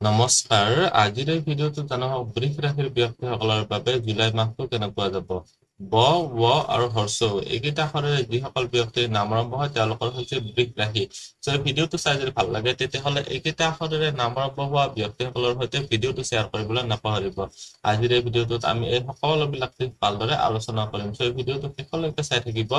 নমস্কাৰ আজিৰ এই ভিডিঅ'টো জানক বৃষ ৰাশিৰ ব্যক্তিসকলৰ বাবে জুলাই মাহটো কেনেকুৱা যাব ব ৱ আৰু হৰ্ষ এইকেইটা আখৰেৰে যিসকল ব্যক্তিৰ নাম আৰম্ভ হয় তেওঁলোকৰ হৈছে বৃষ ৰাশি এই ভিডিঅ'টো চাই যদি ভাল লাগে তেতিয়াহ'লে এইকেইটা আখৰেৰে নাম আৰম্ভ হোৱা ব্যক্তিসকলৰ সৈতে ভিডিঅ'টো শ্বেয়াৰ কৰিবলৈ নাপাহৰিব আজিৰ এই ভিডিঅ'টোত আমি এই সকলোবিলাক ভালদৰে আলোচনা কৰিম এই ভিডিঅ'টো শেষলৈকে চাই থাকিব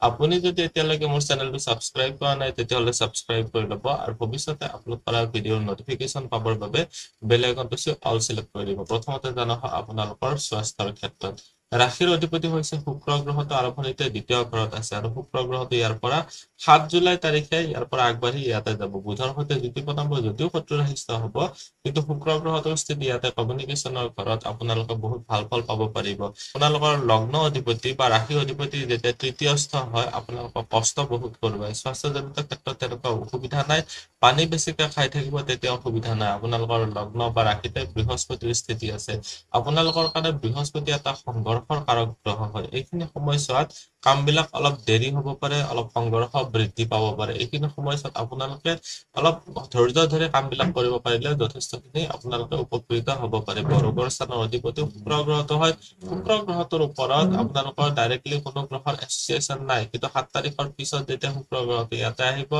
আপুনি যদি এতিয়ালৈকে মোৰ চেনেলটো সাবস্ক্ৰাইব কৰা নাই তেতিয়াহ'লে সাবস্ক্ৰাইব কৰি ল'ব আৰু ভৱিষ্যতে আপলোড কৰা ভিডিঅ'ৰ নটিফিকেশ্যন পাবৰ বাবে বেল আইকনটো অল সিলেক্ট কৰি দিব প্ৰথমতে জানক আপোনালোকৰ স্বাস্থ্যৰ ক্ষেত্ৰত ৰাশিৰ অধিপতি হৈছে শুক্ৰ গ্ৰহটো আৰম্ভণিতে দ্বিতীয় ঘৰত আছে আৰু শুক্ৰ গ্ৰহটো ইয়াৰ পৰা 7 জুলাই তাৰিখে ইয়াৰ পৰা আগবাঢ়ি ইয়াতে যাব বুধৰ সৈতে যুতি পতাম্ব যদিও শত্ৰু ৰাশিস্থ হ'ব কিন্তু শুক্ৰ গ্ৰহটোৰ স্থিতি ইয়াতে কমিউনিকেশ্যনৰ ঘৰত আপোনালোকে বহুত ভাল ফল পাব পাৰিব আপোনালোকৰ লগ্ন অধিপতি বা ৰাশি অধিপতি যেতিয়া তৃতীয়স্থ হয় আপোনালোকক কষ্ট বহুত কৰিব স্বাস্থ্যজনিত ক্ষেত্ৰত তেনেকুৱা অসুবিধা নাই পানী বেছিকৈ খাই থাকিব তেতিয়া অসুবিধা নাই আপোনালোকৰ লগ্ন বা ৰাশিতে বৃহস্পতিৰ স্থিতি আছে আপোনালোকৰ কাৰণে বৃহস্পতি এটা সংঘৰ্ষৰ কাৰক গ্ৰহ হয় এইখিনি সময়ছোৱাত কামবিলাক অলপ দেৰি হ'ব পাৰে অলপ সংঘৰ্ষ বৃদ্ধি পাব পাৰে এইখিনি সময়ছোৱাত আপোনালোকে অলপ ধৈৰ্য ধৰি কামবিলাক কৰিব পাৰিলে যথেষ্টখিনি আপোনালোকে উপকৃত হ'ব পাৰিব ৰোগৰ স্থানৰ অধিপতি শুক্ৰ গ্ৰহটো হয় শুক্ৰ গ্ৰহটোৰ ওপৰত আপোনালোকৰ ডাইৰেক্টলি কোনো গ্ৰহৰ এছ'চিয়েশ্যন নাই কিন্তু 7 তাৰিখৰ পিছত যেতিয়া শুক্ৰ গ্ৰহটো ইয়াতে আহিব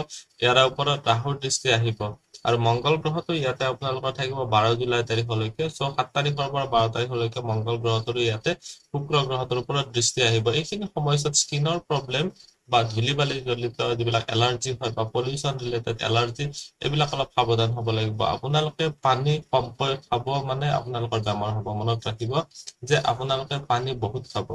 ইয়াৰ ওপৰত ৰাহুৰ দৃষ্টি আহিব আৰু মংগল গ্ৰহটো ইয়াতে আপোনালোকৰ থাকিব 12 জুলাই তাৰিখলৈকে 7 তাৰিখৰ পৰা 12 তাৰিখলৈকে মংগল গ্ৰহটোৰ ইয়াতে শুক্ৰ গ্ৰহটোৰ ওপৰত দৃষ্টি আহিব এইখিনি সময়ছোৱাত স্কিনৰ প্ৰব্লেম বা ধূলি বালি জনিত যিবিলাক এলাৰ্জি হয় বা পলিউশ্যন ৰিলেটেড এলাৰ্জি এইবিলাক অলপ সাৱধান হ'ব লাগিব আপোনালোকে পানী কমকৈ খাব মানে আপোনালোকৰ বেমাৰ হ'ব মনত ৰাখিব যে আপোনালোকে পানী বহুত খাব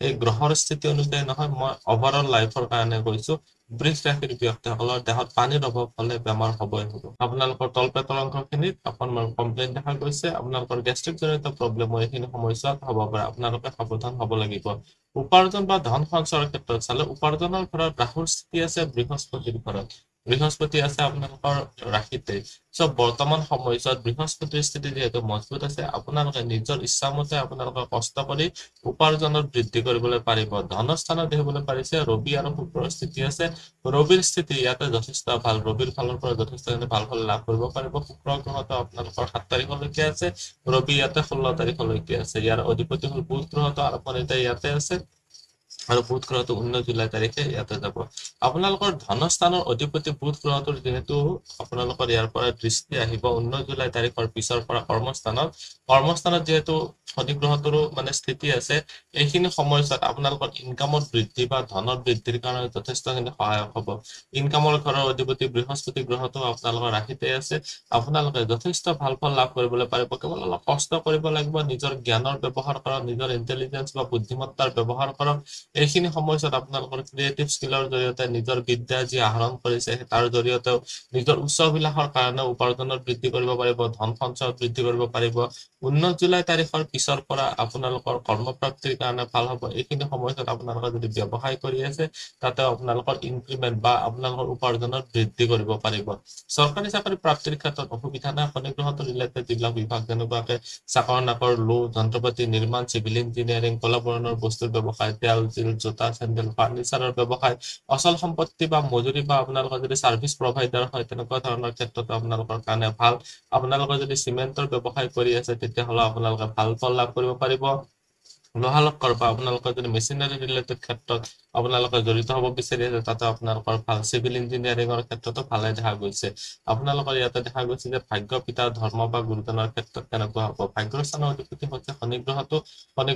এই গ্ৰহৰ স্থিতি অনুযায়ী নহয় মই ওভাৰঅল লাইফৰ কাৰণে কৈছো বৃষ ৰাশিৰ ব্যক্তিসকলৰ দেহত পানীৰ অভাৱ হ'লে বেমাৰ হ'বই হ'ব আপোনালোকৰ তলপেটৰ অংশখিনিত অকণমান কমপ্লেইন দেখা গৈছে আপোনালোকৰ গেষ্ট্ৰিক জনিত প্ৰব্লেম এইখিনি সমস্যাত হ'ব পাৰে আপোনালোকে সাৱধান হ'ব লাগিব উপাৰ্জন বা ধন সঞ্চয়ৰ ক্ষেত্ৰত চালে উপাৰ্জনৰ ঘৰত ৰাহুৰ স্থিতি আছে বৃহস্পতিৰ ঘৰত বৃহস্পতি আছে আপোনালোকৰ ৰাশিতে বৰ্তমান সময়ছোৱাত বৃহস্পতিৰ স্থিতি যিহেতু মজবুত আছে আপোনালোকে নিজৰ ইচ্ছামতে আপোনালোকে কষ্ট কৰি উপাৰ্জনত বৃদ্ধি কৰিবলৈ পাৰিব ধনস্থানত দেখিবলৈ পাৰিছে ৰবি আৰু শুক্ৰৰ স্থিতি আছে ৰবিৰ স্থিতি ইয়াতে যথেষ্ট ভাল ৰবিৰ ফালৰ পৰা যথেষ্টখিনি ভাল ফল লাভ কৰিব পাৰিব শুক্ৰ গ্ৰহটো আপোনালোকৰ 7 তাৰিখলৈকে আছে ৰবি ইয়াতে 16 তাৰিখলৈকে আছে ইয়াৰ অধিপতি হ'ল বুধ গ্ৰহটো আৰম্ভণিতে ইয়াতে আছে আৰু বুধ গ্ৰহটো 19 জুলাই তাৰিখে ইয়াতে যাব আপোনালোকৰ ধনস্থানৰ অধিপতি বুধ গ্ৰহটোৰ যেহেতু আপোনালোকৰ ইয়াৰ পৰা দৃষ্টি আহিব 19 জুলাই তাৰিখৰ পিছৰ পৰা কৰ্মস্থানত যেহেতু শনি গ্ৰহটোৰো মানে স্থিতি আছে এইখিনি সময়ছোৱাত আপোনালোকৰ ইনকামত বৃদ্ধি বা ধনৰ বৃদ্ধিৰ কাৰণে যথেষ্টখিনি সহায়ক হ'ব ইনকামৰ ঘৰৰ অধিপতি বৃহস্পতি গ্ৰহটো আপোনালোকৰ ৰাশিতে আছে আপোনালোকে যথেষ্ট ভাল ফল লাভ কৰিবলৈ পাৰিব কেৱল অলপ কষ্ট কৰিব লাগিব নিজৰ জ্ঞানৰ ব্যৱহাৰ কৰক নিজৰ ইন্টেলিজেন্স বা বুদ্ধিমত্তাৰ ব্যৱহাৰ কৰক এইখিনি সময়ছোৱাত আপোনালোকৰ ক্ৰিয়েটিভ স্কিলৰ জৰিয়তে নিজৰ বিদ্যা যি আহৰণ কৰিছে তাৰ জৰিয়তেও নিজৰ উচ্চ অভিলাষৰ কাৰণে উপাৰ্জনৰ বৃদ্ধি কৰিব পাৰিব ধন সঞ্চয় বৃদ্ধি কৰিব পাৰিব 19 জুলাই তাৰিখৰ পিছৰ পৰা আপোনালোকৰ কৰ্মপ্ৰাপ্তিৰ কাৰণে ভাল হ'ব এইখিনি সময়ছোৱাত আপোনালোকে যদি ব্যৱসায় কৰি আছে তাতে আপোনালোকৰ ইনক্ৰিমেন্ট বা আপোনালোকৰ উপাৰ্জনৰ বৃদ্ধি কৰিব পাৰিব চৰকাৰী চাকৰি প্ৰাপ্তিৰ ক্ষেত্ৰত অসুবিধা নাই শনি গ্ৰহটো ৰিলেটেড যিবিলাক বিভাগ যেনেকুৱাকে চাকৰ নাকৰ লো যন্ত্ৰপাতি নিৰ্মাণ চিভিল ইঞ্জিনিয়াৰিং কলাবৰণৰ বস্তুৰ ব্যৱসায় তেল জিল জোতা চেণ্ডেল ফাৰ্নিচাৰৰ ব্যৱসায় অচল সম্পত্তি বা মজুৰি বা আপোনালোকৰ যদি সাৰ্ভিস প্ৰভাইডাৰ হয় তেনেকুৱা ধৰণৰ ক্ষেত্ৰত আপোনালোকৰ কাৰণে ভাল আপোনালোকে যদি সিমেন্টৰ ব্যৱসায় কৰি আছে তেতিয়াহ'লে আপোনালোকে ভাল ফল লাভ কৰিব পাৰিব লোহালক্কৰ বা আপোনালোকৰ যদি মেচিনাৰী ৰিলেটেড ক্ষেত্ৰত আপোনালোকে জড়িত হ'ব বিচাৰি আছে তাতে আপোনালোকৰ ভাল চিভিল ইঞ্জিনিয়াৰিঙৰ ক্ষেত্ৰতো ভালে দেখা গৈছে আপোনালোকৰ ইয়াতে দেখা গৈছে যে ভাগ্য পিতা ধৰ্ম বা গুৰুজনৰ ক্ষেত্ৰত কেনেকুৱা হ'ব ভাগ্যৰ স্থানৰ অধিপতি হৈছে শনি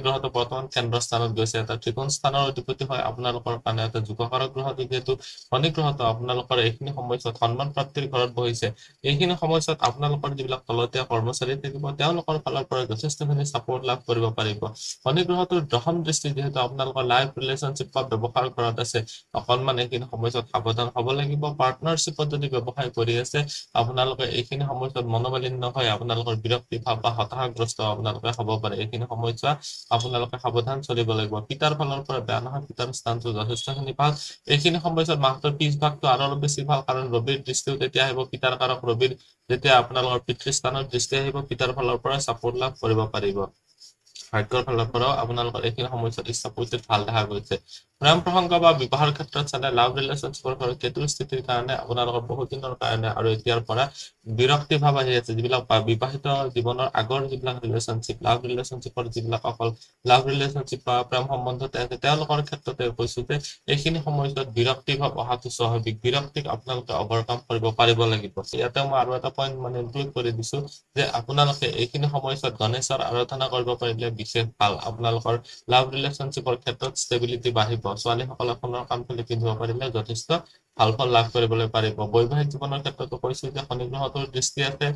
গ্ৰহটো বৰ্তমান কেন্দ্ৰ স্থানত গৈছে এটা ত্ৰিকোণ স্থানৰ অধিপতি হয় আপোনালোকৰ কাৰণে এটা যুগকাৰক গ্ৰহটো যিহেতু শনি গ্ৰহটো আপোনালোকৰ এইখিনি সময়ছোৱাত সন্মান প্ৰাপ্তিৰ ঘৰত বহিছে এইখিনি সময়ছোৱাত আপোনালোকৰ যিবিলাক তলতীয়া কৰ্মচাৰী থাকিব তেওঁলোকৰ ফালৰ পৰা যথেষ্টখিনি সাপোৰ্ট লাভ কৰিব পাৰিব শনি গ্ৰহটোৰ দশম দৃষ্টি যেহেতু আপোনালোকৰ লাইফ ৰিলেশনশ্বিপ বা ব্যৱসায়ৰ ঘৰত আছে অকণমান এইখিনি সময়ছোৱাত সাৱধান হ'ব লাগিব পাৰ্টনাৰশ্বিপত যদি ব্যৱসায় কৰি আছে আপোনালোকে এইখিনি সময়ছোৱাত মনোমালিন্য হয় আপোনালোকৰ বিৰক্তি ভাৱ বা হতাশাগ্ৰস্ত আপোনালোকে হ'ব পাৰে এইখিনি সময়ছোৱা আপোনালোকে সাৱধান চলিব লাগিব পিতাৰ ফালৰ পৰা বেয়া নহয় পিতাৰ স্থানটো যথেষ্টখিনি ভাল এইখিনি সময়ছোৱাত মাহটোৰ পিছ ভাগটো আৰু অলপ বেছি ভাল কাৰণ ৰবিৰ দৃষ্টিও তেতিয়া আহিব পিতাৰ কাৰক ৰবিৰ যেতিয়া আপোনালোকৰ পিতৃস্থানৰ দৃষ্টি আহিব পিতাৰ ফালৰ পৰা সাপোৰ্ট লাভ কৰিব পাৰিব ভাগ্যৰ ফালৰ পৰাও আপোনালোকৰ এইখিনি সময়ছোৱাত ইচ্ছা পৰিস্থিতি ভাল দেখা গৈছে। প্ৰেম প্ৰসংগ বা বিবাহৰ ক্ষেত্ৰত চালে লাভ ৰিলেশ্যনশ্বিপৰ ঘৰত কেতুৰ স্থিতিৰ কাৰণে আপোনালোকৰ বহুত দিনৰ কাৰণে আৰু এতিয়াৰ পৰা বিৰক্তি ভাৱ আহি আছে। যিবিলাক বিবাহিত জীৱনৰ আগৰ যিবিলাক ৰিলেশ্যনশ্বিপ, লাভ ৰিলেশ্যনশ্বিপৰ যিবিলাক অকল লাভ ৰিলেশ্যনশ্বিপ বা প্ৰেম সম্বন্ধতে আছে, তেওঁলোকৰ ক্ষেত্ৰতে কৈছো যে এইখিনি সময়ছোৱাত বিৰক্তি ভাৱ অহাটো স্বাভাৱিক। বিৰক্তিক আপোনালোকে অভাৰকাম কৰিব পাৰিব লাগিব। ইয়াতে মই আৰু এটা পইণ্ট ইনক্লুড কৰি দিছো যে আপোনালোকে এইখিনি সময়ছোৱাত গণেশৰ আৰাধনা কৰিব পাৰিলে বিশেষ ভাল। আপোনালোকৰ লাভ ৰিলেশ্যনশ্বিপৰ ক্ষেত্ৰত ষ্টেবিলিটি বাঢ়িব। ছোৱালীসকলে সোণৰ কাণফুলি পিন্ধিব পাৰিলে যথেষ্ট ভাল ফল লাভ কৰিবলৈ পাৰিব। বৈবাহিক জীৱনৰ ক্ষেত্ৰতো কৈছো যে শনি গ্ৰহটোৰ দৃষ্টি আছে,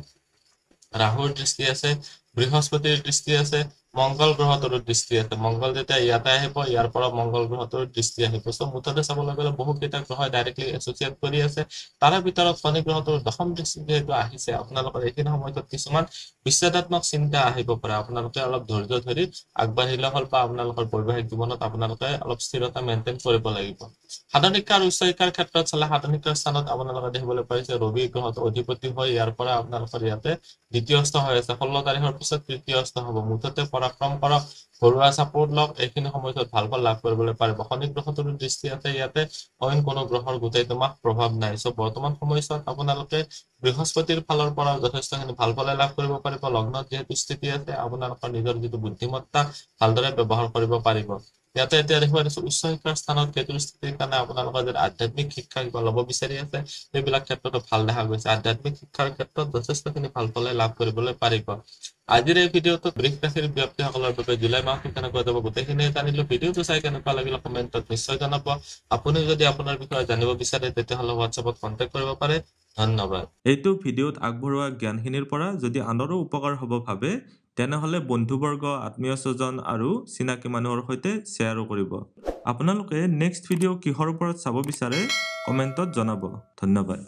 ৰাহুৰ দৃষ্টি আছে, বৃহস্পতিৰ দৃষ্টি আছে, মংগল গ্ৰহটোৰ দৃষ্টি আছে। মংগল যেতিয়া ইয়াতে আহিব, ইয়াৰ পৰা মংগল গ্ৰহটোৰ দৃষ্টি আহিব। চ' মুঠতে চাবলৈ গ'লে বহুকেইটা গ্ৰহই ডাইৰেক্টলি এছ'চিয়েট কৰি আছে। তাৰে ভিতৰত শনি গ্ৰহটোৰ দশম দৃষ্টি যিহেতু আহিছে, আপোনালোকৰ এইখিনি সময়ত কিছুমান বিচ্ছেদাত্মক চিন্তা আহিব পাৰে। আপোনালোকে অলপ ধৈৰ্য ধৰি আগবাঢ়িলে হ'ল বা আপোনালোকৰ বৈবাহিক জীৱনত আপোনালোকে অলপ স্থিৰতা মেইনটেইন কৰিব লাগিব। সাধন শিক্ষা আৰু উচ্চ শিক্ষাৰ ক্ষেত্ৰত চালে সাধন শিক্ষাৰ স্থানত আপোনালোকে দেখিবলৈ পাইছে ৰবি গ্ৰহটো অধিপতি হৈ ইয়াৰ পৰা আপোনালোকৰ ইয়াতে দ্বিতীয়স্থ হৈ আছে। 16 তাৰিখৰ পিছত তৃতীয়স্থ হ'ব। মুঠতে পৰাক্ৰম কৰক, ঘৰুৱা চাপোৰ্ট লওক, এইখিনি সময়ত ভাল ফল লাভ কৰিবলৈ পাৰিব। শনি গ্ৰহটোৰ দৃষ্টি আছে ইয়াতে, অইন কোনো গ্ৰহৰ গোটেই তোমাক প্ৰভাৱ নাই। চ' বৰ্তমান সময়ছোৱাত আপোনালোকে বৃহস্পতিৰ ফালৰ পৰা যথেষ্টখিনি ভাল ফলে লাভ কৰিব পাৰিব। লগ্নত যিহেতু স্থিতি আছে, আপোনালোকৰ নিজৰ যিটো বুদ্ধিমত্তা ভালদৰে ব্যৱহাৰ কৰিব পাৰিব। ইয়াতে এতিয়া দেখিব দিছো উচ্চ শিক্ষাৰ স্থানত কেতুৰ স্থিতিৰ কাৰণে আপোনালোকৰ যদি আধ্যাত্মিক শিক্ষা কিবা ল'ব বিচাৰি আছে, সেইবিলাক ক্ষেত্ৰতো ভাল দেখা গৈছে। আধ্যাত্মিক শিক্ষাৰ ক্ষেত্ৰত যথেষ্টখিনি ভাল ফলে লাভ কৰিবলৈ পাৰিব। আজিৰ এই ভিডিঅ'টো বৃষ ৰাশিৰ ব্যক্তিসকলৰ বাবে জুলাই মাহটো কেনেকুৱা যাব গোটেইখিনিয়ে জানিলো। ভিডিঅ'টো চাই কেনেকুৱা লাগিল কমেণ্টত নিশ্চয় জনাব। আপুনি যদি আপোনাৰ বিষয়ে জানিব বিচাৰে তেতিয়াহ'লে হোৱাটছএপত কণ্টেক্ট কৰিব পাৰে। ধন্যবাদ। এইটো ভিডিঅ'ত আগবঢ়োৱা জ্ঞানখিনিৰ পৰা যদি আনৰো উপকাৰ হ'ব ভাবে, তেনেহ'লে বন্ধুবৰ্গ, আত্মীয় স্বজন আৰু চিনাকি মানুহৰ সৈতে শ্বেয়াৰো কৰিব। আপোনালোকে নেক্সট ভিডিঅ' কিহৰ ওপৰত চাব বিচাৰে কমেণ্টত জনাব। ধন্যবাদ।